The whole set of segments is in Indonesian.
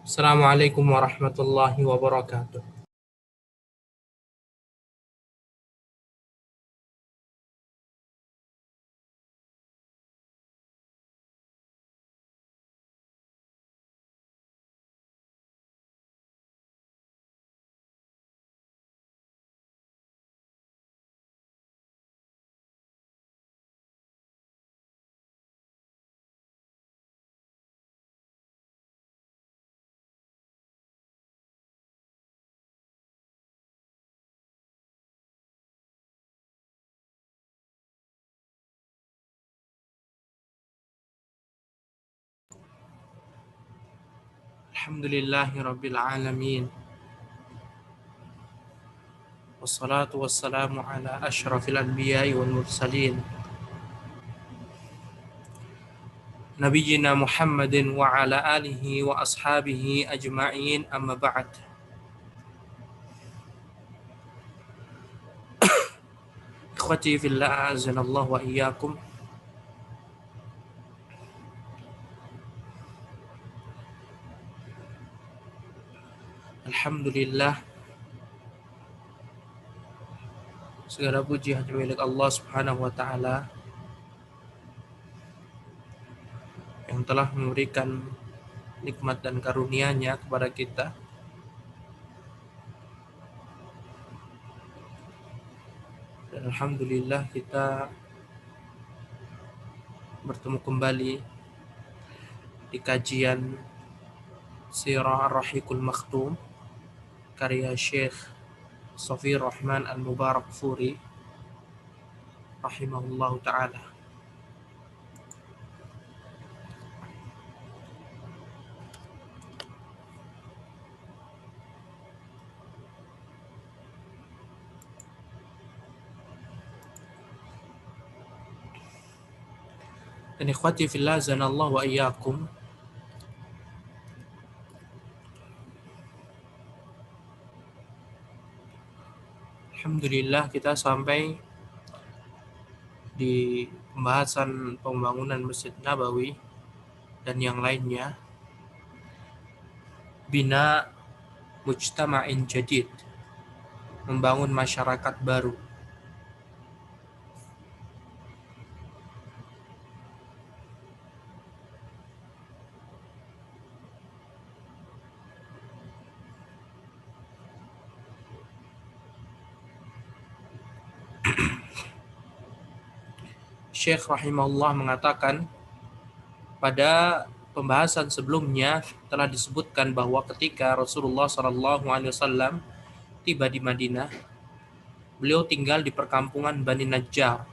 Assalamualaikum warahmatullahi wabarakatuh. Alhamdulillahi rabbil alamin. Wassalatu wassalamu ala ashrafil anbiya'i wal mursalin. Nabiyyina Muhammadin wa ala alihi wa ashabihi ajma'in, amma ba'd. Ikhwati fillah, azanallahu wa iyyakum. Alhamdulillah, segala puji hanya milik Allah Subhanahu wa taala yang telah memberikan nikmat dan karunia-Nya kepada kita. Dan alhamdulillah kita bertemu kembali di kajian Sirah Ar-Rahiqul Makhtum karya Syekh Shafir Rahman Al-Mubarakfuri rahimahullahu ta'ala. Dan ikhwati fillah, zanallahu wa iyyakum, alhamdulillah kita sampai di pembahasan pembangunan Masjid Nabawi dan yang lainnya. Bina mujtama'in jadid, membangun masyarakat baru. Syekh rahimahullah mengatakan, pada pembahasan sebelumnya telah disebutkan bahwa ketika Rasulullah SAW tiba di Madinah, beliau tinggal di perkampungan Bani Najjar.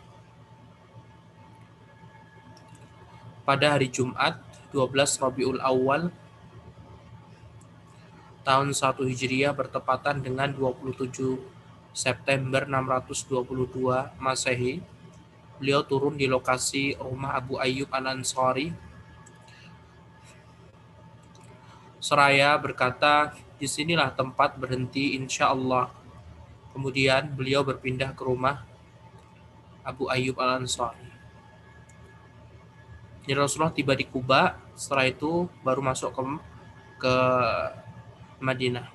Pada hari Jumat 12 Rabiul Awal tahun 1 Hijriah bertepatan dengan 27 September 622 Masehi, beliau turun di lokasi rumah Abu Ayyub Al-Ansari seraya berkata, "Disinilah tempat berhenti insya Allah." Kemudian beliau berpindah ke rumah Abu Ayyub Al-Ansari. Jadi Rasulullah tiba di Kuba, setelah itu baru masuk ke Madinah.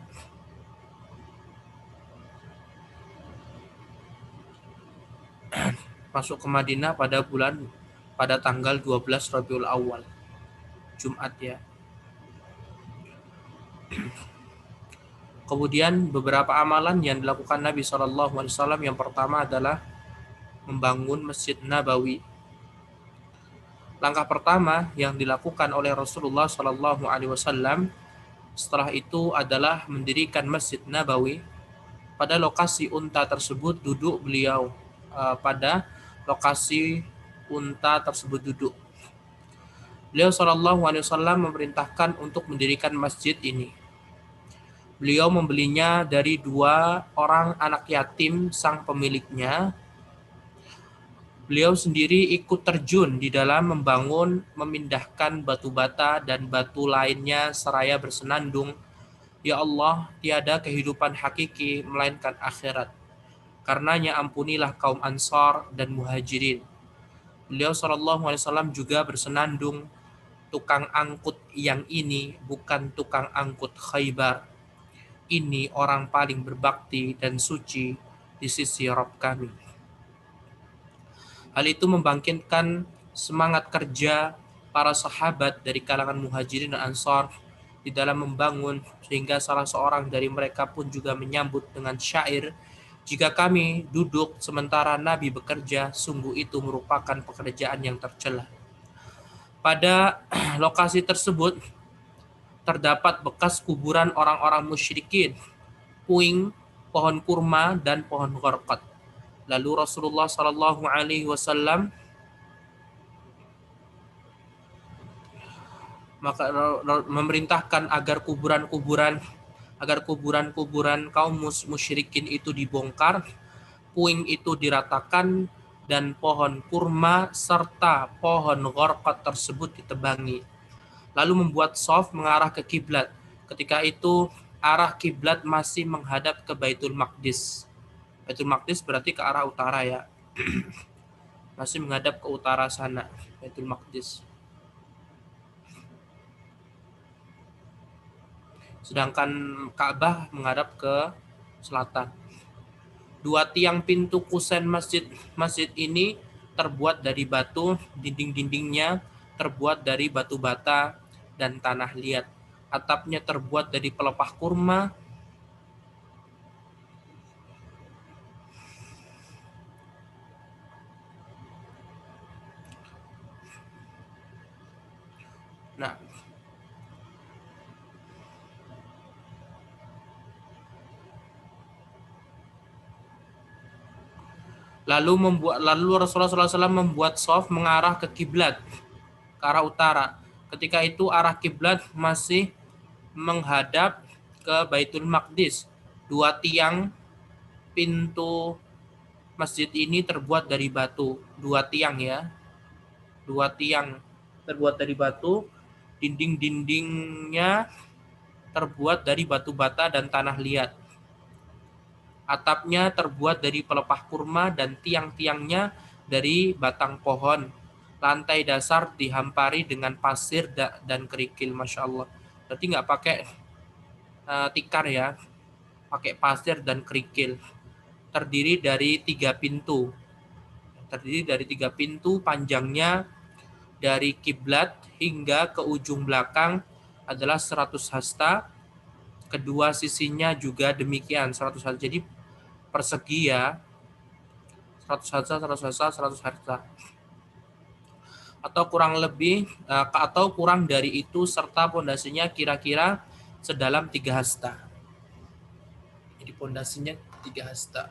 Masuk ke Madinah pada tanggal 12 Rabiul Awal, Jumat ya. Kemudian beberapa amalan yang dilakukan Nabi SAW, yang pertama adalah membangun Masjid Nabawi. Langkah pertama yang dilakukan oleh Rasulullah SAW setelah itu adalah mendirikan Masjid Nabawi. Pada lokasi unta tersebut duduk beliau. Beliau SAW memerintahkan untuk mendirikan masjid ini. Beliau membelinya dari 2 orang anak yatim sang pemiliknya. Beliau sendiri ikut terjun di dalam memindahkan batu bata dan batu lainnya seraya bersenandung, "Ya Allah, tiada kehidupan hakiki melainkan akhirat. Karenanya ampunilah kaum Ansar dan Muhajirin." Beliau SAW juga bersenandung tukang angkut yang ini bukan tukang angkut Khaybar. Ini orang paling berbakti dan suci di sisi Rabb kami. Hal itu membangkitkan semangat kerja para sahabat dari kalangan Muhajirin dan Ansar di dalam membangun, sehingga salah seorang dari mereka pun juga menyambut dengan syair, "Jika kami duduk sementara Nabi bekerja, sungguh itu merupakan pekerjaan yang tercela." Pada lokasi tersebut terdapat bekas kuburan orang-orang musyrikin, puing, pohon kurma, dan pohon gharqad. Lalu Rasulullah Shallallahu Alaihi Wasallam maka memerintahkan agar kuburan kaum musyrikin itu dibongkar, puing itu diratakan, dan pohon kurma serta pohon gharqad tersebut ditebangi. Lalu membuat shaf mengarah ke kiblat. Ketika itu arah kiblat masih menghadap ke Baitul Maqdis. Baitul Maqdis berarti ke arah utara ya. Masih menghadap ke utara sana, Baitul Maqdis. Sedangkan Ka'bah menghadap ke selatan. Dua tiang pintu kusen masjid ini terbuat dari batu, dinding-dindingnya terbuat dari batu bata dan tanah liat. Atapnya terbuat dari pelepah kurma. Nah, lalu Rasulullah SAW membuat shaf mengarah ke kiblat, ke arah utara. Ketika itu arah kiblat masih menghadap ke Baitul Maqdis. Dua tiang pintu masjid ini terbuat dari batu. Dua tiang ya. Dua tiang terbuat dari batu. Dinding-dindingnya terbuat dari batu bata dan tanah liat. Atapnya terbuat dari pelepah kurma dan tiang-tiangnya dari batang pohon. Lantai dasar dihampari dengan pasir dan kerikil, Masya Allah. Berarti nggak pakai tikar ya, pakai pasir dan kerikil. Terdiri dari 3 pintu. Panjangnya dari kiblat hingga ke ujung belakang adalah 100 hasta. Kedua sisinya juga demikian 100 hasta. Jadi persegi ya, 100 hasta, 100 hasta, 100 hasta. Atau kurang dari itu, serta pondasinya kira-kira sedalam 3 hasta. Jadi pondasinya 3 hasta.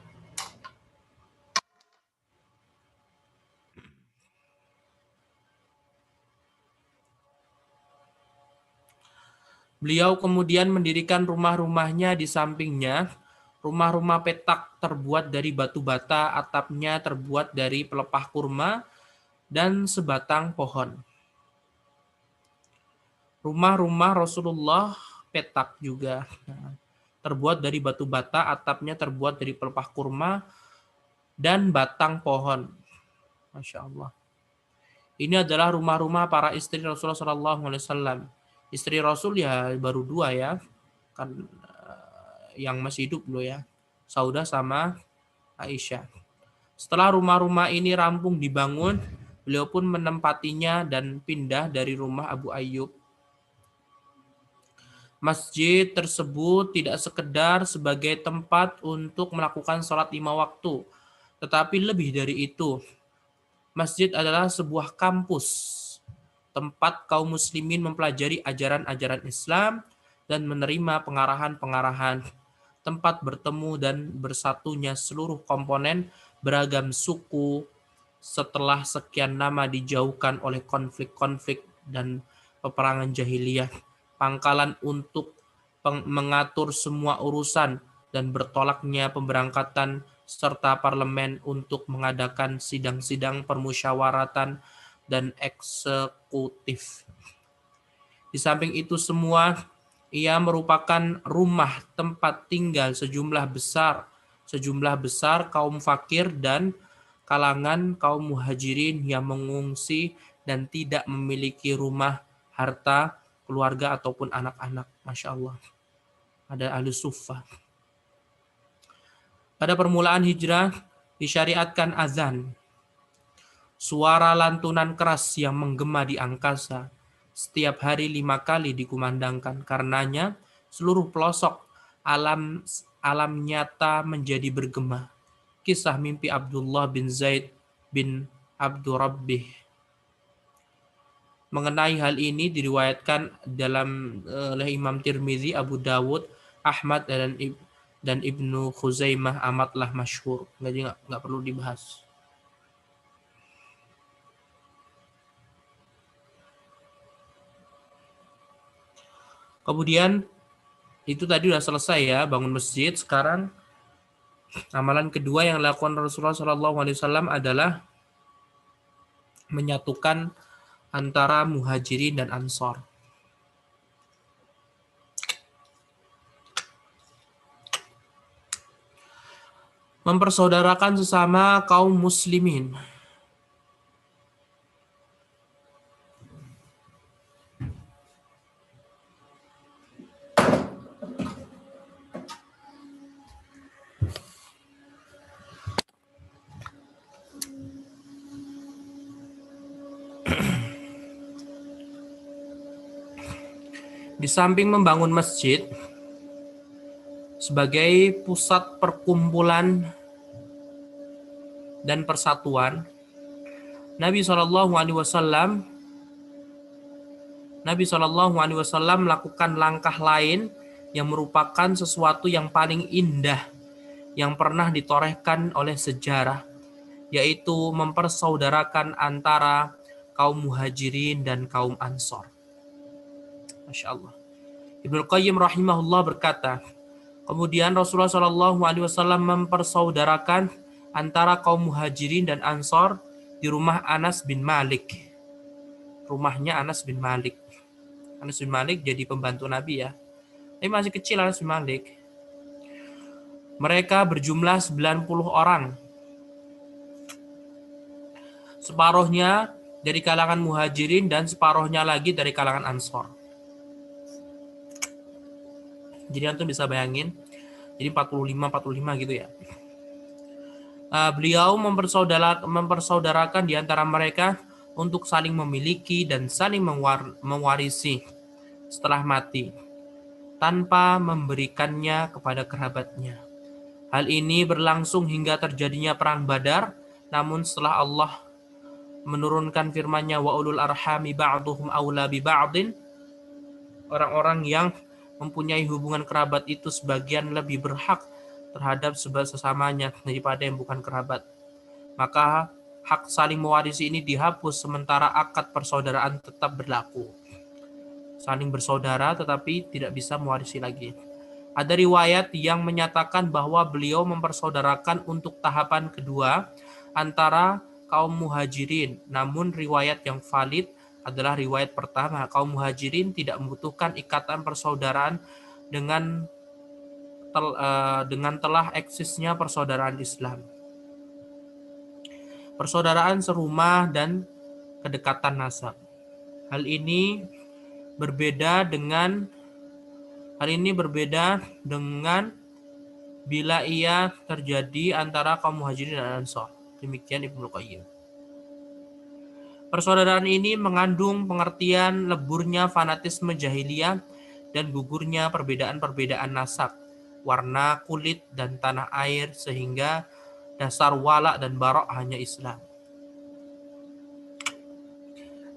Beliau kemudian mendirikan rumah-rumahnya di sampingnya. Rumah-rumah petak terbuat dari batu bata, atapnya terbuat dari pelepah kurma dan sebatang pohon. Rumah-rumah Rasulullah petak juga. Terbuat dari batu bata, atapnya terbuat dari pelepah kurma dan batang pohon. Masya Allah. Ini adalah rumah-rumah para istri Rasulullah SAW. Istri Rasul ya baru 2 ya, kan yang masih hidup loh ya, Saudah sama Aisyah. Setelah rumah-rumah ini rampung dibangun, beliau pun menempatinya dan pindah dari rumah Abu Ayyub. Masjid tersebut tidak sekedar sebagai tempat untuk melakukan sholat 5 waktu, tetapi lebih dari itu. Masjid adalah sebuah kampus, tempat kaum muslimin mempelajari ajaran-ajaran Islam dan menerima pengarahan-pengarahan, tempat bertemu dan bersatunya seluruh komponen beragam suku setelah sekian lama dijauhkan oleh konflik-konflik dan peperangan jahiliyah, pangkalan untuk mengatur semua urusan dan bertolaknya pemberangkatan serta parlemen untuk mengadakan sidang-sidang permusyawaratan dan eksekutif. Di samping itu semua, ia merupakan rumah tempat tinggal sejumlah besar kaum fakir dan kalangan kaum muhajirin yang mengungsi dan tidak memiliki rumah harta, keluarga ataupun anak-anak. Masya Allah. Ada Ahlus Suffah. Pada permulaan hijrah disyariatkan azan. Suara lantunan keras yang menggema di angkasa. Setiap hari 5 kali dikumandangkan. Karenanya seluruh pelosok alam nyata menjadi bergema. Kisah mimpi Abdullah bin Zaid bin Abdurrabbih. Mengenai hal ini diriwayatkan oleh Imam Tirmizi, Abu Dawud, Ahmad dan Ibnu Khuzaimah amatlah masyhur. Jadi nggak perlu dibahas. Kemudian itu tadi udah selesai ya, bangun masjid. Sekarang amalan kedua yang dilakukan Rasulullah SAW adalah menyatukan antara muhajirin dan ansor. Mempersaudarakan sesama kaum muslimin. Di samping membangun masjid sebagai pusat perkumpulan dan persatuan, Nabi SAW melakukan langkah lain yang merupakan sesuatu yang paling indah yang pernah ditorehkan oleh sejarah, yaitu mempersaudarakan antara kaum muhajirin dan kaum ansor. Masya Allah. Ibnu Qayyim rahimahullah berkata, kemudian Rasulullah SAW mempersaudarakan antara kaum muhajirin dan ansor di rumah Anas bin Malik. Rumahnya Anas bin Malik. Anas bin Malik jadi pembantu Nabi ya. Tapi masih kecil Anas bin Malik. Mereka berjumlah 90 orang. Separuhnya dari kalangan muhajirin dan separuhnya lagi dari kalangan ansor. Jadi antum bisa bayangin, jadi 45 gitu ya. Beliau mempersaudarakan di antara mereka untuk saling memiliki dan saling mewarisi setelah mati, tanpa memberikannya kepada kerabatnya. Hal ini berlangsung hingga terjadinya perang Badar, namun setelah Allah menurunkan firman-Nya wa ulul arhami ba'duhum aula bi ba'din, orang-orang yang mempunyai hubungan kerabat itu sebagian lebih berhak terhadap sesamanya daripada yang bukan kerabat. Maka hak saling mewarisi ini dihapus sementara akad persaudaraan tetap berlaku. Saling bersaudara tetapi tidak bisa mewarisi lagi. Ada riwayat yang menyatakan bahwa beliau mempersaudarakan untuk tahapan kedua antara kaum muhajirin. Namun riwayat yang valid adalah riwayat pertama. Kaum muhajirin tidak membutuhkan ikatan persaudaraan dengan telah eksisnya persaudaraan Islam. Persaudaraan serumah dan kedekatan nasab. Hal ini berbeda dengan bila ia terjadi antara kaum muhajirin dan ansor. Demikian Ibnu Qayyim. Persaudaraan ini mengandung pengertian leburnya fanatisme jahiliyah dan gugurnya perbedaan-perbedaan nasab, warna kulit dan tanah air, sehingga dasar wala dan barok hanya Islam.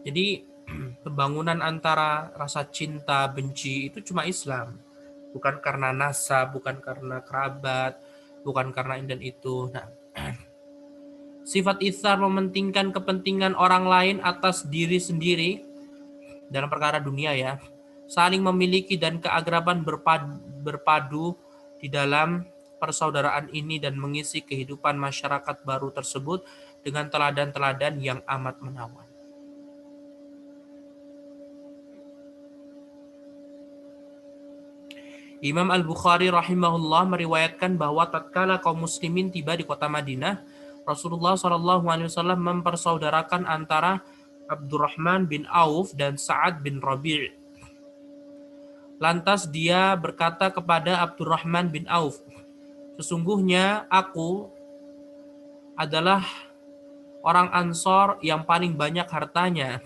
Jadi pembangunan antara rasa cinta, benci itu cuma Islam. Bukan karena nasab, bukan karena kerabat, bukan karena ini dan itu. Nah, sifat itsar mementingkan kepentingan orang lain atas diri sendiri dalam perkara dunia ya. Saling memiliki dan keakraban berpadu di dalam persaudaraan ini dan mengisi kehidupan masyarakat baru tersebut dengan teladan-teladan yang amat menawan. Imam Al-Bukhari rahimahullah meriwayatkan bahwa tatkala kaum muslimin tiba di kota Madinah, Rasulullah SAW mempersaudarakan antara Abdurrahman bin Auf dan Sa'ad bin Rabi'. Lantas dia berkata kepada Abdurrahman bin Auf, sesungguhnya aku adalah orang Ansor yang paling banyak hartanya.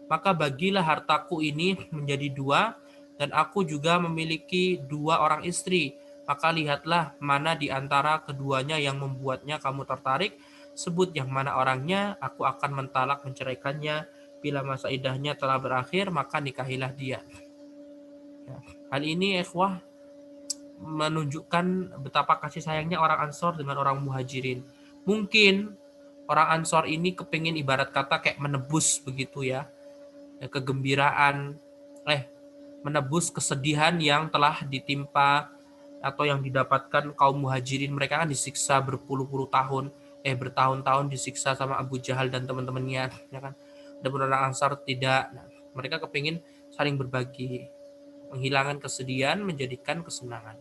Maka bagilah hartaku ini menjadi dua, dan aku juga memiliki dua orang istri. Maka lihatlah mana di antara keduanya yang membuatnya kamu tertarik. Sebut yang mana orangnya, aku akan mentalak menceraikannya. Bila masa iddahnya telah berakhir, maka nikahilah dia. Ya. Hal ini ikhwah menunjukkan betapa kasih sayangnya orang Ansor dengan orang Muhajirin. Mungkin orang Ansor ini kepingin ibarat kata kayak menebus begitu ya, kegembiraan, menebus kesedihan yang telah ditimpa atau yang didapatkan kaum Muhajirin. Mereka kan disiksa berpuluh-puluh tahun, bertahun-tahun disiksa sama Abu Jahal dan teman-temannya, ya kan. Adapun orang Ansar tidak. Nah, mereka kepingin saling berbagi, menghilangkan kesedihan, menjadikan kesenangan.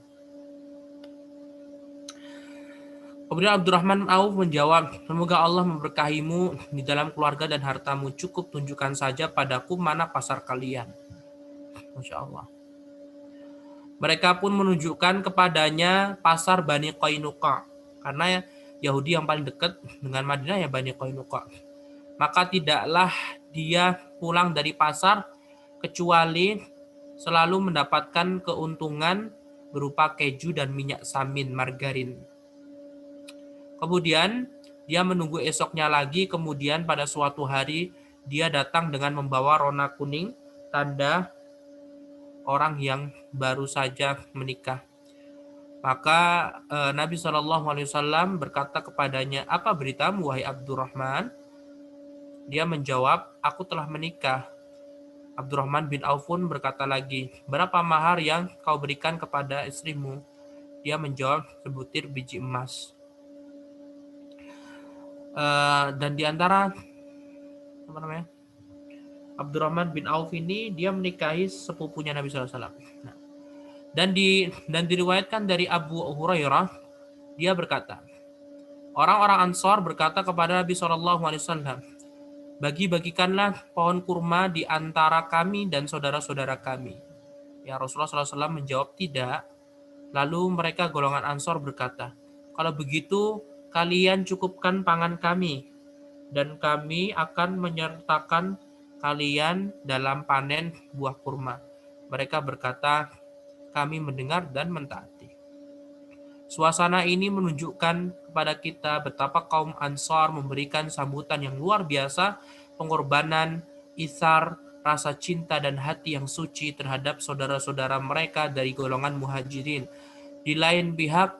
Kemudian Abdurrahman Auf menjawab, semoga Allah memberkahimu di dalam keluarga dan hartamu. Cukup tunjukkan saja padaku mana pasar kalian. Masya Allah. Mereka pun menunjukkan kepadanya pasar Bani Qainuqa. Karena Yahudi yang paling dekat dengan Madinah ya Bani Qainuqa. Maka tidaklah dia pulang dari pasar kecuali selalu mendapatkan keuntungan berupa keju dan minyak samin, margarin. Kemudian dia menunggu esoknya lagi, kemudian pada suatu hari dia datang dengan membawa rona kuning, tanda orang yang baru saja menikah. Maka Nabi SAW berkata kepadanya, apa beritamu wahai Abdurrahman? Dia menjawab, aku telah menikah. Abdurrahman bin Auf pun berkata lagi, berapa mahar yang kau berikan kepada istrimu? Dia menjawab, sebutir biji emas. Dan diantara Abdurrahman bin Auf ini dia menikahi sepupunya Nabi SAW. Nah, dan diriwayatkan dari Abu Hurairah, dia berkata, orang-orang Ansor berkata kepada Nabi SAW, bagi-bagikanlah pohon kurma di antara kami dan saudara-saudara kami. Ya, Rasulullah SAW menjawab tidak. Lalu mereka golongan Ansor berkata, kalau begitu kalian cukupkan pangan kami, dan kami akan menyertakan kalian dalam panen buah kurma. Mereka berkata, kami mendengar dan mentaati. Suasana ini menunjukkan kepada kita betapa kaum Ansar memberikan sambutan yang luar biasa, pengorbanan, isar, rasa cinta dan hati yang suci terhadap saudara-saudara mereka dari golongan Muhajirin. Di lain pihak,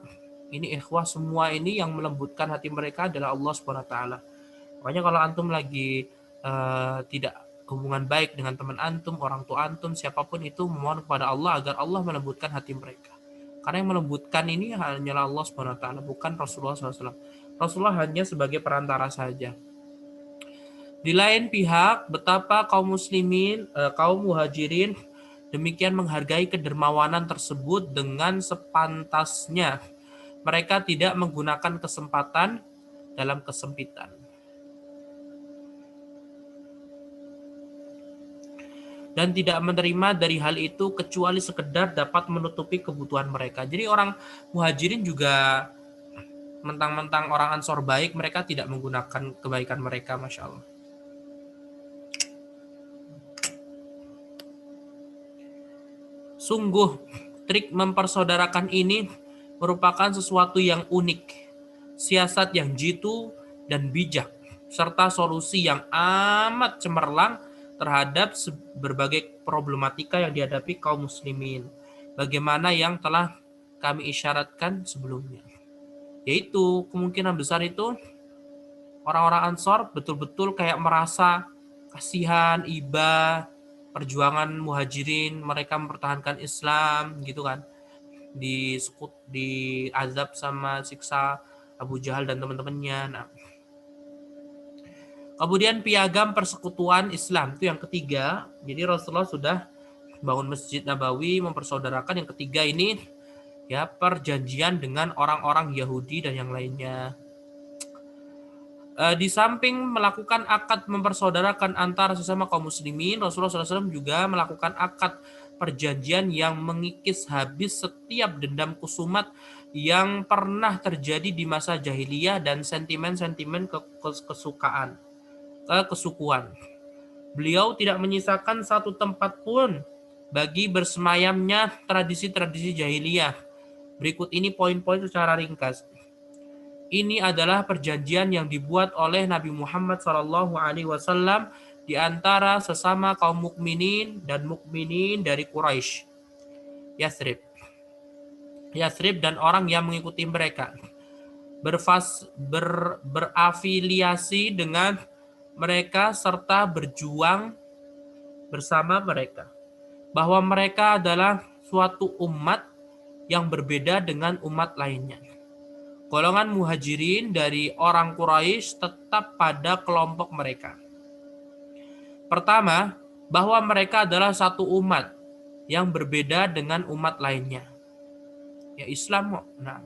ini ikhwah, semua ini yang melembutkan hati mereka adalah Allah SWT. Makanya kalau antum lagi tidak hubungan baik dengan teman antum, orang tua antum, siapapun itu, memohon kepada Allah agar Allah melembutkan hati mereka. Karena yang melembutkan ini hanyalah Allah SWT, bukan Rasulullah SAW. Rasulullah hanya sebagai perantara saja. Di lain pihak, betapa kaum muslimin, kaum muhajirin demikian menghargai kedermawanan tersebut dengan sepantasnya. Mereka tidak menggunakan kesempatan dalam kesempitan. Dan tidak menerima dari hal itu kecuali sekedar dapat menutupi kebutuhan mereka. Jadi orang muhajirin juga mentang-mentang orang Ansor baik, mereka tidak menggunakan kebaikan mereka, Masya Allah. Sungguh, trik mempersaudarakan ini merupakan sesuatu yang unik, siasat yang jitu dan bijak, serta solusi yang amat cemerlang terhadap berbagai problematika yang dihadapi kaum muslimin. Bagaimana yang telah kami isyaratkan sebelumnya. Yaitu kemungkinan besar itu orang-orang Ansor betul-betul kayak merasa kasihan, iba, perjuangan muhajirin, mereka mempertahankan Islam gitu kan. Di azab sama siksa Abu Jahal dan teman-temannya. Nah, kemudian piagam persekutuan Islam itu yang ketiga. Jadi Rasulullah sudah bangun Masjid Nabawi, mempersaudarakan. Yang ketiga ini ya perjanjian dengan orang-orang Yahudi dan yang lainnya. Di samping melakukan akad mempersaudarakan antara sesama kaum muslimin, Rasulullah SAW juga melakukan akad perjanjian yang mengikis habis setiap dendam kusumat yang pernah terjadi di masa jahiliyah dan sentimen-sentimen kesukuan. Beliau tidak menyisakan satu tempat pun bagi bersemayamnya tradisi-tradisi jahiliyah. Berikut ini poin-poin secara ringkas. Ini adalah perjanjian yang dibuat oleh Nabi Muhammad SAW di antara sesama kaum mukminin dan mukminin dari Quraisy, Yathrib dan orang yang mengikuti mereka, berafiliasi dengan mereka serta berjuang bersama mereka, bahwa mereka adalah suatu umat yang berbeda dengan umat lainnya. Golongan muhajirin dari orang Quraisy tetap pada kelompok mereka. Pertama, bahwa mereka adalah satu umat yang berbeda dengan umat lainnya. Ya Islam. Nah.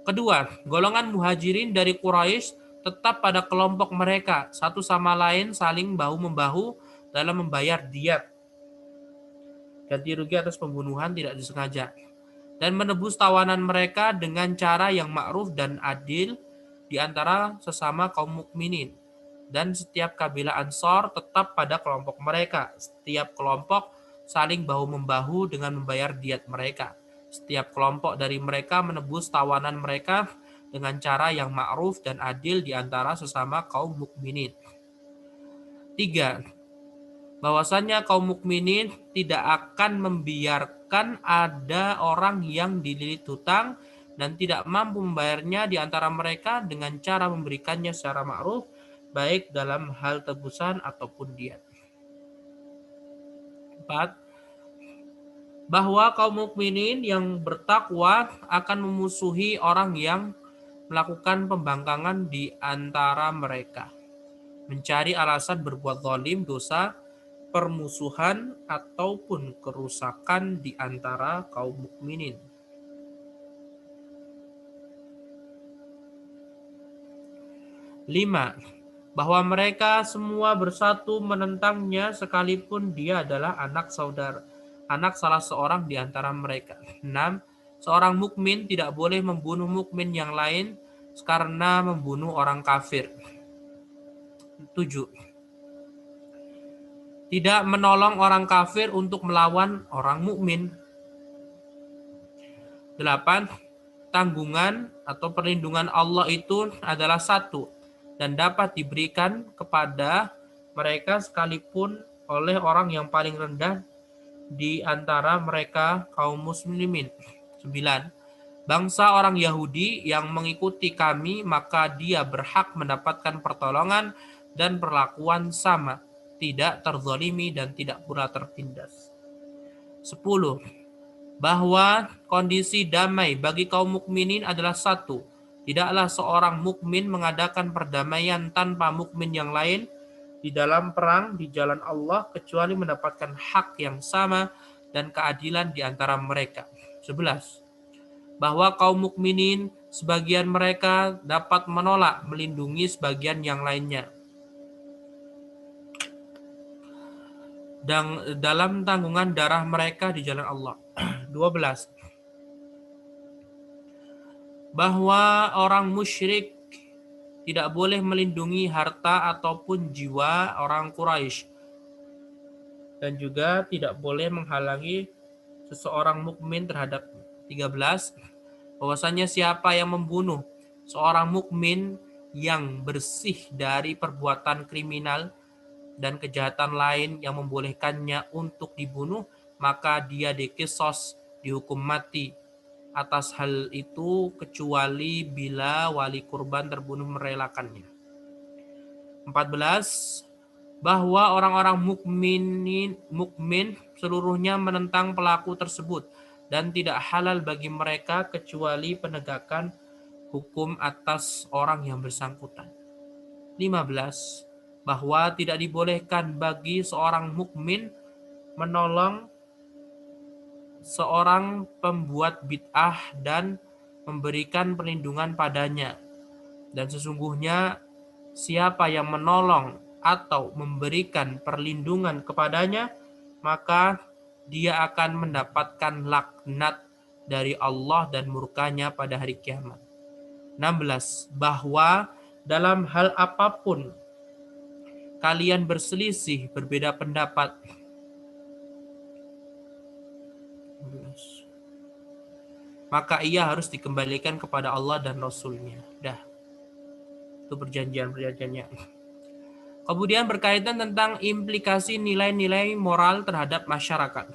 Kedua, golongan muhajirin dari Quraisy tetap pada kelompok mereka, satu sama lain saling bahu-membahu dalam membayar diat, ganti rugi atas pembunuhan tidak disengaja, dan menebus tawanan mereka dengan cara yang ma'ruf dan adil di antara sesama kaum mukminin. Dan setiap kabilah Ansor tetap pada kelompok mereka. Setiap kelompok saling bahu-membahu dengan membayar diat mereka. Setiap kelompok dari mereka menebus tawanan mereka dengan cara yang ma'ruf dan adil di antara sesama kaum mukminin. 3. Bahwasanya kaum mukminin tidak akan membiarkan ada orang yang dililit hutang dan tidak mampu membayarnya di antara mereka dengan cara memberikannya secara ma'ruf, baik dalam hal tebusan ataupun diat. 4. Bahwa kaum mukminin yang bertakwa akan memusuhi orang yang melakukan pembangkangan di antara mereka, mencari alasan berbuat zalim, dosa, permusuhan ataupun kerusakan di antara kaum mukminin. 5. Bahwa mereka semua bersatu menentangnya sekalipun dia adalah anak salah seorang di antara mereka. 6. Seorang mukmin tidak boleh membunuh mukmin yang lain karena membunuh orang kafir. 7. Tidak menolong orang kafir untuk melawan orang mukmin. 8. Tanggungan atau perlindungan Allah itu adalah satu dan dapat diberikan kepada mereka sekalipun oleh orang yang paling rendah di antara mereka kaum muslimin. 9. Bangsa orang Yahudi yang mengikuti kami, maka dia berhak mendapatkan pertolongan dan perlakuan sama, tidak terzalimi dan tidak pula tertindas. 10. Bahwa kondisi damai bagi kaum mukminin adalah satu. Tidaklah seorang mukmin mengadakan perdamaian tanpa mukmin yang lain di dalam perang di jalan Allah kecuali mendapatkan hak yang sama dan keadilan di antara mereka. 11. Bahwa kaum mukminin sebagian mereka dapat menolak melindungi sebagian yang lainnya dan dalam tanggungan darah mereka di jalan Allah. 12. Bahwa orang musyrik tidak boleh melindungi harta ataupun jiwa orang Quraisy dan juga tidak boleh menghalangi seseorang mukmin terhadap 13. Bahwasanya siapa yang membunuh seorang mukmin yang bersih dari perbuatan kriminal dan kejahatan lain yang membolehkannya untuk dibunuh, maka dia dikisos, dihukum mati atas hal itu kecuali bila wali kurban terbunuh merelakannya. 14. Bahwa orang-orang mukmin seluruhnya menentang pelaku tersebut dan tidak halal bagi mereka kecuali penegakan hukum atas orang yang bersangkutan. 15. Bahwa tidak dibolehkan bagi seorang mukmin menolong seorang pembuat bid'ah dan memberikan perlindungan padanya. Dan sesungguhnya Siapa yang menolong atau memberikan perlindungan kepadanya, maka dia akan mendapatkan laknat dari Allah dan murkanya pada hari kiamat. 16. Bahwa dalam hal apapun kalian berselisih, berbeda pendapat, maka ia harus dikembalikan kepada Allah dan Rasul-Nya. Dah, itu perjanjiannya. Kemudian berkaitan tentang implikasi nilai-nilai moral terhadap masyarakat.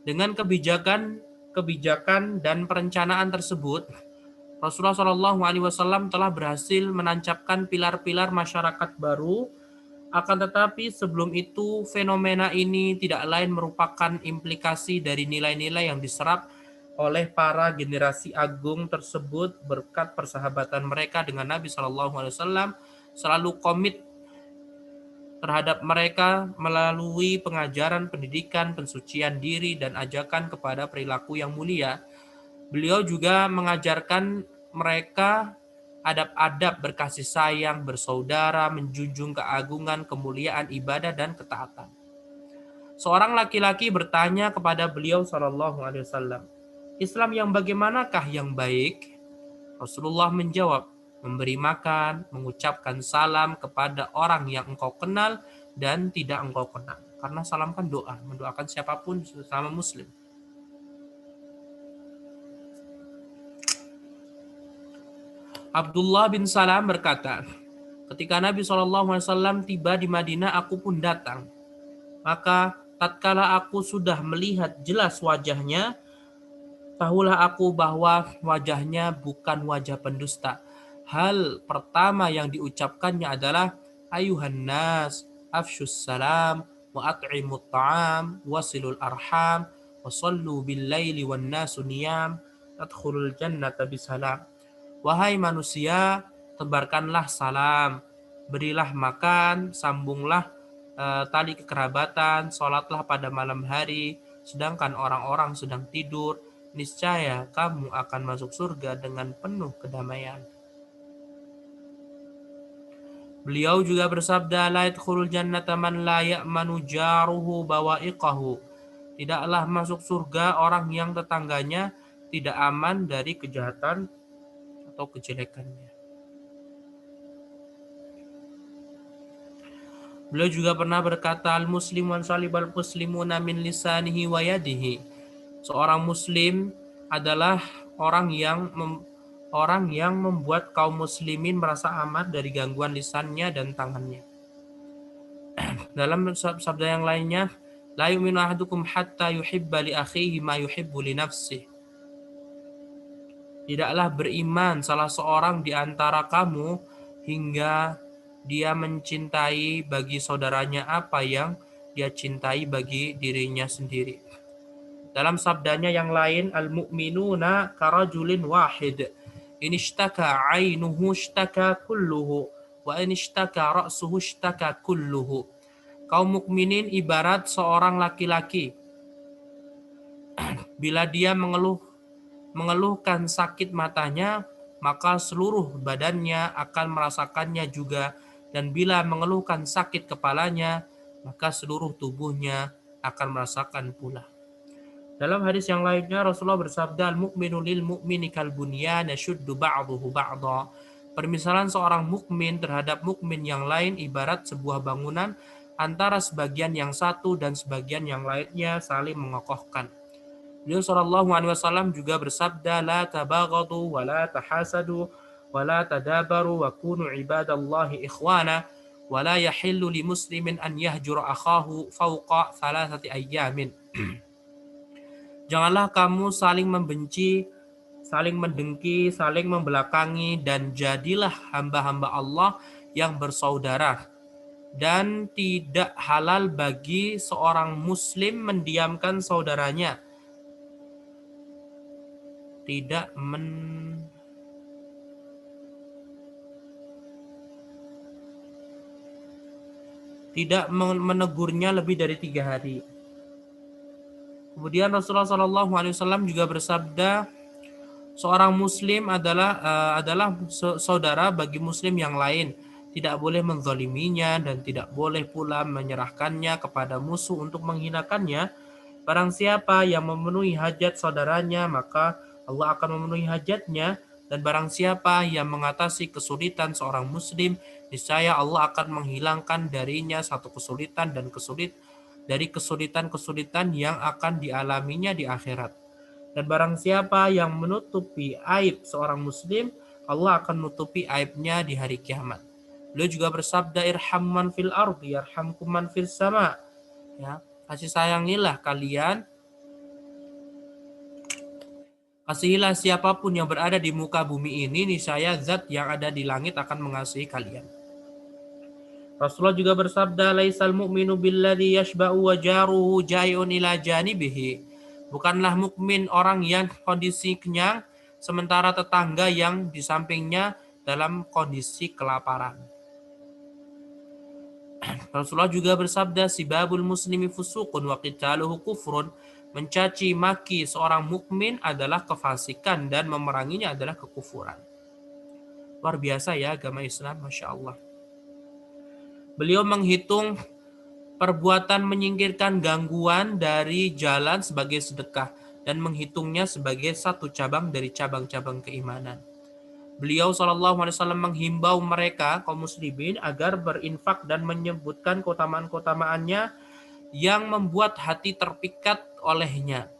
Dengan kebijakan dan perencanaan tersebut, Rasulullah SAW telah berhasil menancapkan pilar-pilar masyarakat baru. Akan tetapi sebelum itu, fenomena ini tidak lain merupakan implikasi dari nilai-nilai yang diserap oleh para generasi agung tersebut berkat persahabatan mereka dengan Nabi SAW, selalu komit terhadap mereka melalui pengajaran, pendidikan, pensucian diri, dan ajakan kepada perilaku yang mulia. Beliau juga mengajarkan mereka adab-adab berkasih sayang, bersaudara, menjunjung keagungan, kemuliaan, ibadah, dan ketaatan. Seorang laki-laki bertanya kepada beliau SAW, Islam yang bagaimanakah yang baik? Rasulullah menjawab, memberi makan, mengucapkan salam kepada orang yang engkau kenal dan tidak engkau kenal. Karena salam kan doa, mendoakan siapapun sesama muslim. Abdullah bin Salam berkata, ketika Nabi SAW tiba di Madinah, aku pun datang. Maka tatkala aku sudah melihat jelas wajahnya, tahulah aku bahwa wajahnya bukan wajah pendusta. Hal pertama yang diucapkannya adalah ayuhan nas, afshus salam, wa at'imut ta'am, wasilul arham, wa sallu bil laili wan nasu niyam, tadkhulul jannata bisalam. Wahai manusia, tebarkanlah salam, berilah makan, sambunglah tali kekerabatan, sholatlah pada malam hari, sedangkan orang-orang sedang tidur. Niscaya kamu akan masuk surga dengan penuh kedamaian. Beliau juga bersabda, la yadkhulul jannata man la ya'manu jaruhu bawa'iqahu. Tidaklah masuk surga orang yang tetangganya tidak aman dari kejahatan atau kejelekannya. Beliau juga pernah berkata, al-muslim wan salibal muslimuna min lisanihi wa yadihi. Seorang muslim adalah orang yang membuat kaum muslimin merasa aman dari gangguan lisannya dan tangannya. Dalam sabda yang lainnya, la yu'minu ahadukum hatta yuhibba li akhihi ma yuhibbu li nafsihi. Tidaklah beriman salah seorang di antara kamu hingga dia mencintai bagi saudaranya apa yang dia cintai bagi dirinya sendiri. Dalam sabdanya yang lain, al-mu'minuna karajulin wahid. In ishtaka 'ainuhu ishtaka kulluhu wa in ishtaka ra'suhu ishtaka kulluhu. Kaum mukminin ibarat seorang laki-laki. Bila dia mengeluhkan sakit matanya, maka seluruh badannya akan merasakannya juga, dan bila mengeluhkan sakit kepalanya, maka seluruh tubuhnya akan merasakan pula. Dalam hadis yang lainnya, Rasulullah bersabda, al-mu'minu lil mu'mini kal bunyan yashuddu ba'duhu ba'dha. Permisalan seorang mukmin terhadap mukmin yang lain ibarat sebuah bangunan antara sebagian yang satu dan sebagian yang lainnya saling mengokohkan. Beliau SAW juga bersabda, la tabaghadu wa la tahasadu wa la tadabaru wa kunu ibadallahi ikhwana wa la yahillu li muslimin an yahjura akhahu fawqa 3 ayyamin. Janganlah kamu saling membenci, saling mendengki, saling membelakangi, dan jadilah hamba-hamba Allah yang bersaudara. Dan tidak halal bagi seorang muslim mendiamkan saudaranya. Tidak menegurnya lebih dari 3 hari. Kemudian Rasulullah SAW juga bersabda, seorang muslim adalah saudara bagi muslim yang lain. tidak boleh menzaliminya, dan tidak boleh pula menyerahkannya kepada musuh untuk menghinakannya. Barang siapa yang memenuhi hajat saudaranya, maka Allah akan memenuhi hajatnya. Dan barang siapa yang mengatasi kesulitan seorang muslim, niscaya Allah akan menghilangkan darinya satu kesulitan dari kesulitan-kesulitan yang akan dialaminya di akhirat. Dan barang siapa yang menutupi aib seorang muslim, Allah akan menutupi aibnya di hari kiamat. Beliau juga bersabda, irham man fil ardi yarhamkum man fis sama. Ya, kasih sayangilah kalian, kasihilah siapapun yang berada di muka bumi ini, niscaya zat yang ada di langit akan mengasihi kalian. Rasulullah juga bersabda, laisal mu'minu billadhi yashba'u wa jaruhu jai'un ila janibihi. Bukanlah mukmin orang yang kondisi kenyang, sementara tetangga yang di sampingnya dalam kondisi kelaparan. Rasulullah juga bersabda, sibabul muslimi fusuqun wa qitaluhu kufrun. Mencaci maki seorang mukmin adalah kefasikan dan memeranginya adalah kekufuran. Luar biasa ya agama Islam, Masya Allah. Beliau menghitung perbuatan menyingkirkan gangguan dari jalan sebagai sedekah dan menghitungnya sebagai satu cabang dari cabang-cabang keimanan. Beliau SAW menghimbau mereka kaum muslimin agar berinfak dan menyebutkan keutamaan-keutamaannya yang membuat hati terpikat olehnya.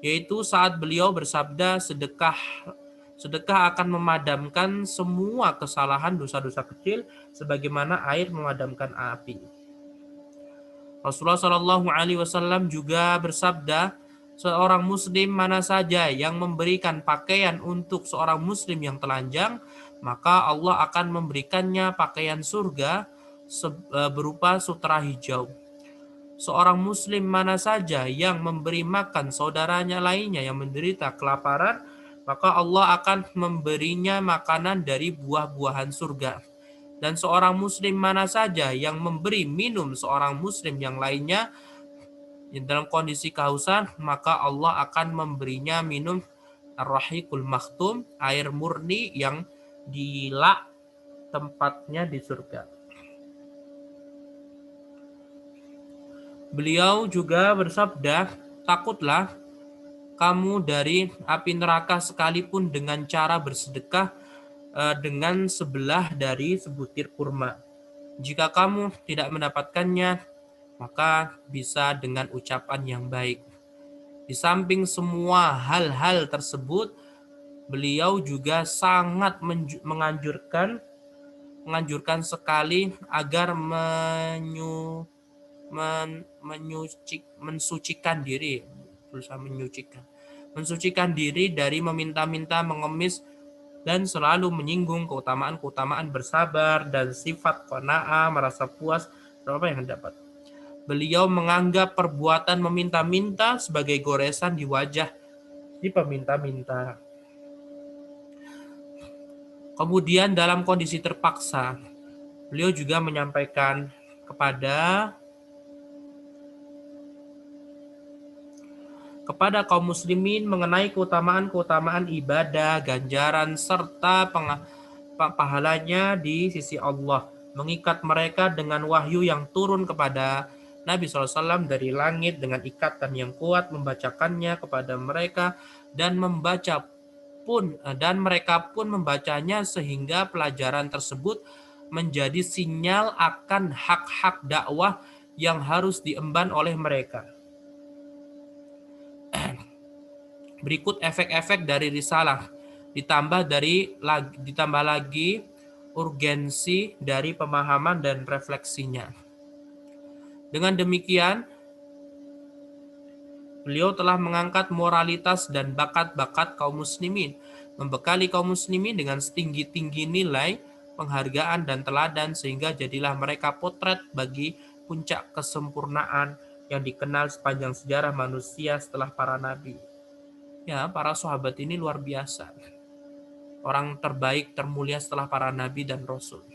Yaitu saat beliau bersabda, sedekah akan memadamkan semua kesalahan dosa-dosa kecil sebagaimana air memadamkan api. Rasulullah SAW juga bersabda, seorang muslim mana saja yang memberikan pakaian untuk seorang muslim yang telanjang, maka Allah akan memberikannya pakaian surga berupa sutra hijau. Seorang muslim mana saja yang memberi makan saudaranya lainnya yang menderita kelaparan, maka Allah akan memberinya makanan dari buah-buahan surga. Dan seorang muslim mana saja yang memberi minum seorang muslim yang lainnya dalam kondisi kehausan, maka Allah akan memberinya minum ar-rahiqul makhtum, air murni yang dilak tempatnya di surga. Beliau juga bersabda, takutlah kamu dari api neraka sekalipun dengan cara bersedekah dengan sebelah dari sebutir kurma. Jika kamu tidak mendapatkannya, maka bisa dengan ucapan yang baik. Di samping semua hal-hal tersebut, beliau juga sangat menganjurkan sekali agar mensucikan diri dari meminta-minta, mengemis, dan selalu menyinggung keutamaan-keutamaan bersabar dan sifat qanaah, merasa puas apa yang dapat. Beliau menganggap perbuatan meminta-minta sebagai goresan di wajah si peminta-minta. Kemudian dalam kondisi terpaksa, beliau juga menyampaikan kepada kaum muslimin mengenai keutamaan-keutamaan ibadah, ganjaran, serta pahalanya di sisi Allah. Mengikat mereka dengan wahyu yang turun kepada Nabi SAW dari langit dengan ikatan yang kuat, membacakannya kepada mereka dan mereka pun membacanya sehingga pelajaran tersebut menjadi sinyal akan hak-hak dakwah yang harus diemban oleh mereka. Berikut efek-efek dari risalah, ditambah lagi urgensi dari pemahaman dan refleksinya. Dengan demikian, beliau telah mengangkat moralitas dan bakat-bakat kaum muslimin, membekali kaum muslimin dengan setinggi-tinggi nilai, penghargaan dan teladan, sehingga jadilah mereka potret bagi puncak kesempurnaan yang dikenal sepanjang sejarah manusia setelah para nabi. Ya, para sahabat ini luar biasa. Orang terbaik, termulia setelah para nabi dan rasul.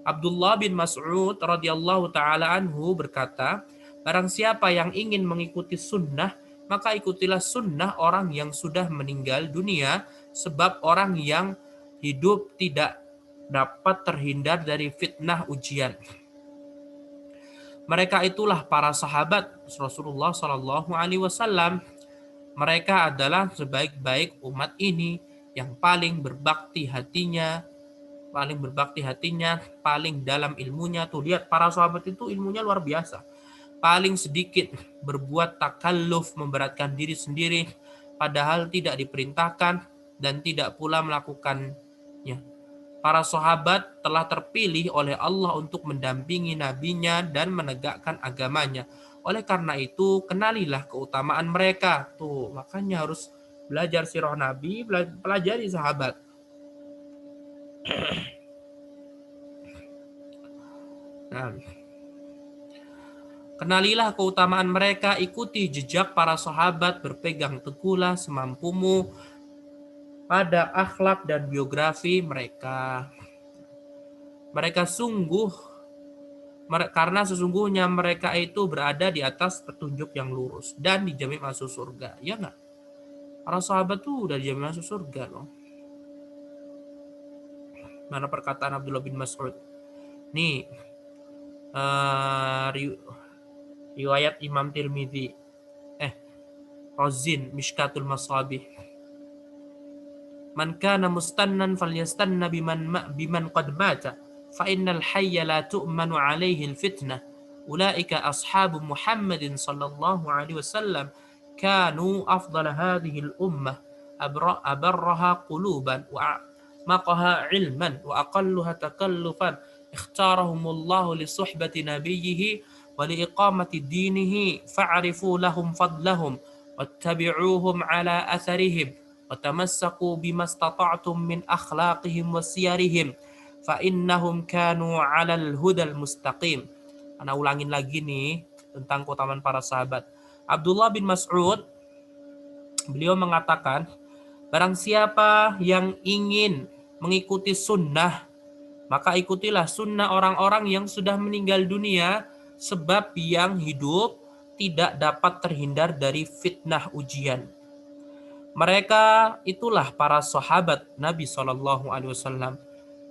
Abdullah bin Mas'ud radhiyallahu taala anhu berkata, barang siapa yang ingin mengikuti sunnah, maka ikutilah sunnah orang yang sudah meninggal dunia, sebab orang yang hidup tidak dapat terhindar dari fitnah ujian. Mereka itulah para sahabat Rasulullah Shallallahu Alaihi Wasallam. Mereka adalah sebaik-baik umat ini yang paling berbakti hatinya, paling dalam ilmunya. Tuh lihat para sahabat itu ilmunya luar biasa. Paling sedikit berbuat takalluf, memberatkan diri sendiri, padahal tidak diperintahkan dan tidak pula melakukannya. Para sahabat telah terpilih oleh Allah untuk mendampingi nabinya dan menegakkan agamanya. Oleh karena itu, kenalilah keutamaan mereka. Tuh, makanya harus belajar sirah Nabi, pelajari sahabat. Nah, kenalilah keutamaan mereka, ikuti jejak para sahabat, berpegang teguhlah semampumu pada akhlak dan biografi mereka. Karena sesungguhnya mereka itu berada di atas petunjuk yang lurus dan dijamin masuk surga. Ya nggak? Para sahabat tuh udah dijamin masuk surga loh. Mana perkataan Abdullah bin Mas'ud? Nih, riwayat Imam Tirmidzi. Razin, Mishkatul Masabih. Man kana mustannan falyastanna biman qad mata, fa innal hayya la tu'manu alaihi al-fitnah. Ulaika ashabu Muhammadin sallallahu alaihi wasallam kanu afdal hadhihi al-ummah abarraha quluban wa maqaha ilman wa aqalluha takallufan ikhtarahumullahu li suhbati nabiyhi wa li iqamati dinihi fa'rifu lahum fadlahum wattabi'uhum ala atharihim وتمسكوا بما استطعتم من أخلاقهم وسيرهم فإنهم كانوا على الهدى المستقيم. Ana ulangin lagi nih tentang keutamaan para sahabat. Abdullah bin Mas'ud, beliau mengatakan, barang siapa yang ingin mengikuti sunnah, maka ikutilah sunnah orang-orang yang sudah meninggal dunia, sebab yang hidup tidak dapat terhindar dari fitnah ujian. Mereka itulah para sahabat Nabi Shallallahu Alaihi Wasallam.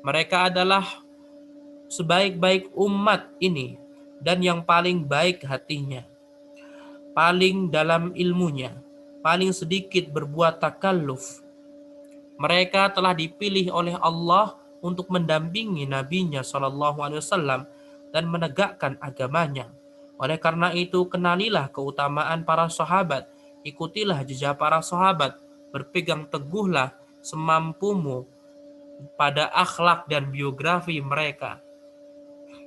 Mereka adalah sebaik-baik umat ini dan yang paling baik hatinya, paling dalam ilmunya, paling sedikit berbuat takalluf. Mereka telah dipilih oleh Allah untuk mendampingi nabinya Shallallahu Alaihi Wasallam dan menegakkan agamanya. Oleh karena itu, kenalilah keutamaan para sahabat. Ikutilah jejak para sahabat, berpegang teguhlah semampumu pada akhlak dan biografi mereka.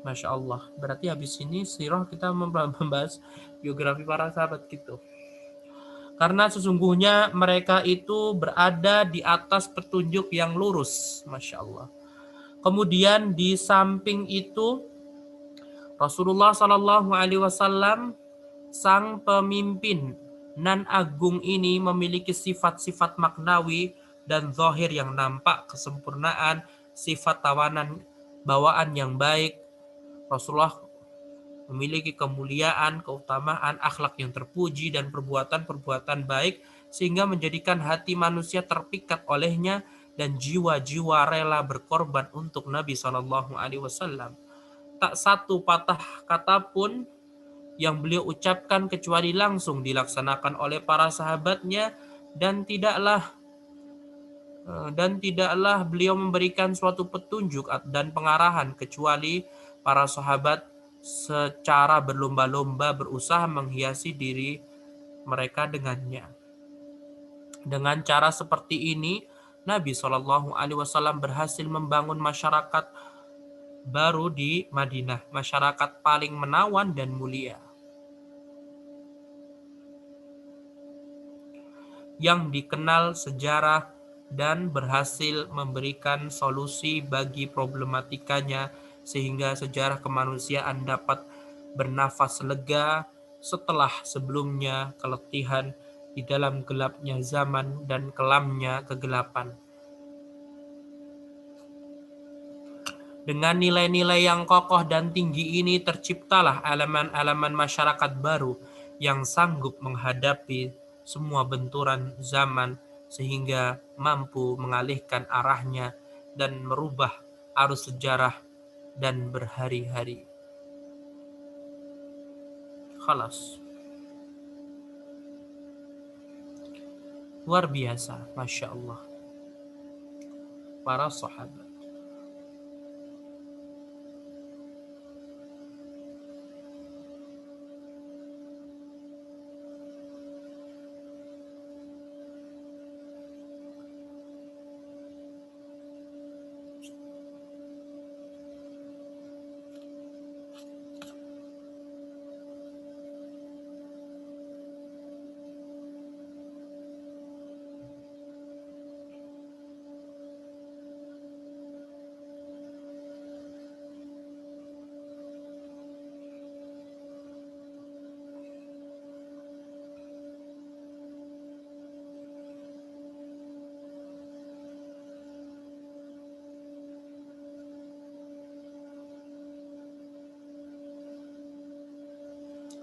Masya Allah. Berarti habis ini sirah kita membahas biografi para sahabat gitu. Karena sesungguhnya mereka itu berada di atas petunjuk yang lurus. Masya Allah. Kemudian di samping itu, Rasulullah Shallallahu Alaihi Wasallam, sang pemimpin nan agung ini, memiliki sifat-sifat maknawi dan zahir yang nampak kesempurnaan, sifat tawanan bawaan yang baik. Rasulullah memiliki kemuliaan, keutamaan, akhlak yang terpuji, dan perbuatan-perbuatan baik, sehingga menjadikan hati manusia terpikat olehnya dan jiwa-jiwa rela berkorban untuk Nabi Shallallahu Alaihi Wasallam. Tak satu patah kata pun yang beliau ucapkan kecuali langsung dilaksanakan oleh para sahabatnya, dan tidaklah beliau memberikan suatu petunjuk dan pengarahan kecuali para sahabat secara berlomba-lomba berusaha menghiasi diri mereka dengannya. Dengan cara seperti ini, Nabi Shallallahu Alaihi Wasallam berhasil membangun masyarakat baru di Madinah, masyarakat paling menawan dan mulia, yang dikenal sejarah dan berhasil memberikan solusi bagi problematikanya, sehingga sejarah kemanusiaan dapat bernafas lega setelah sebelumnya keletihan di dalam gelapnya zaman dan kelamnya kegelapan. Dengan nilai-nilai yang kokoh dan tinggi ini, terciptalah elemen-elemen masyarakat baru yang sanggup menghadapi semua benturan zaman, sehingga mampu mengalihkan arahnya dan merubah arus sejarah dan berhari-hari. Khalas. Luar biasa, Masya Allah. Para sahabat.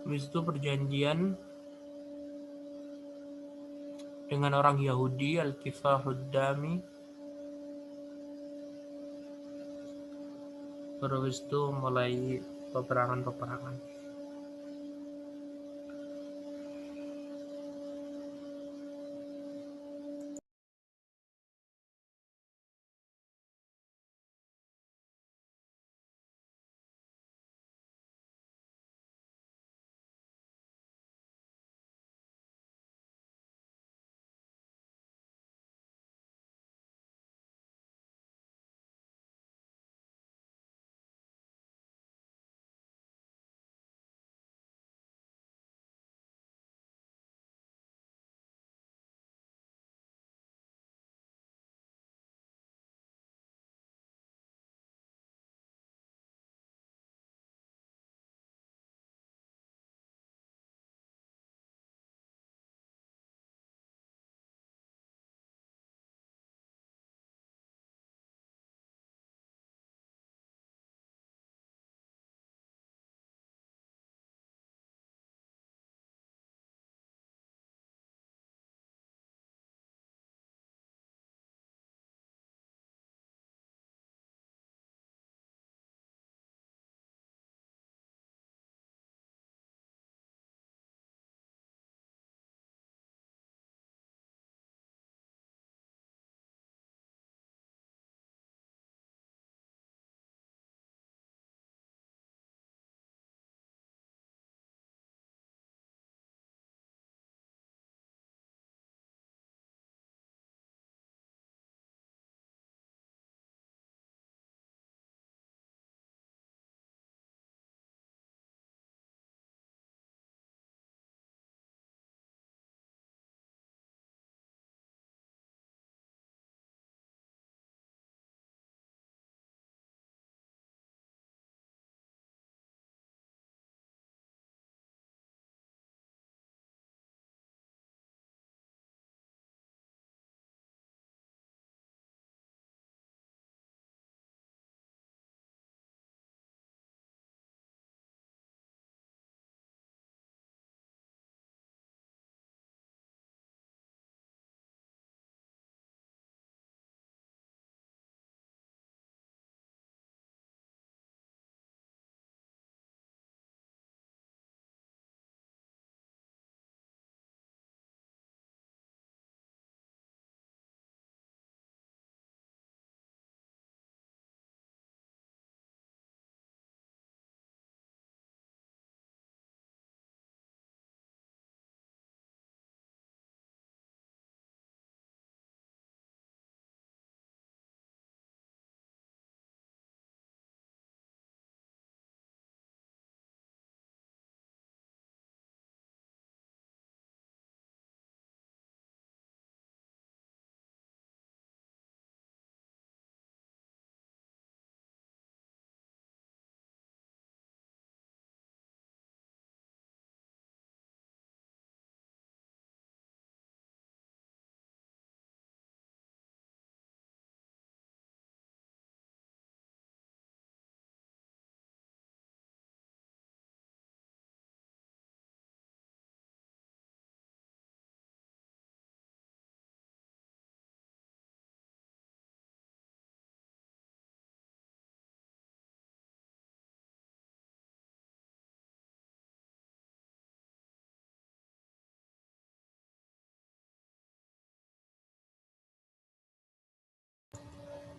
Habis itu perjanjian dengan orang Yahudi, Al-Kifahud Dami. Terus itu mulai peperangan-peperangan.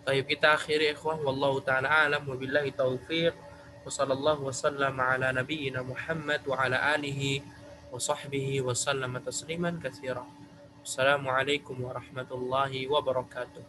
Baik, kita akhiri ikhwah, wallahu taala alam wa billahi taufiq. Wa sallallahu wasallam ala nabiyyina Muhammad wa ala alihi wa sahbihi wa sallama tasliman katsira. Assalamualaikum warahmatullahi wabarakatuh.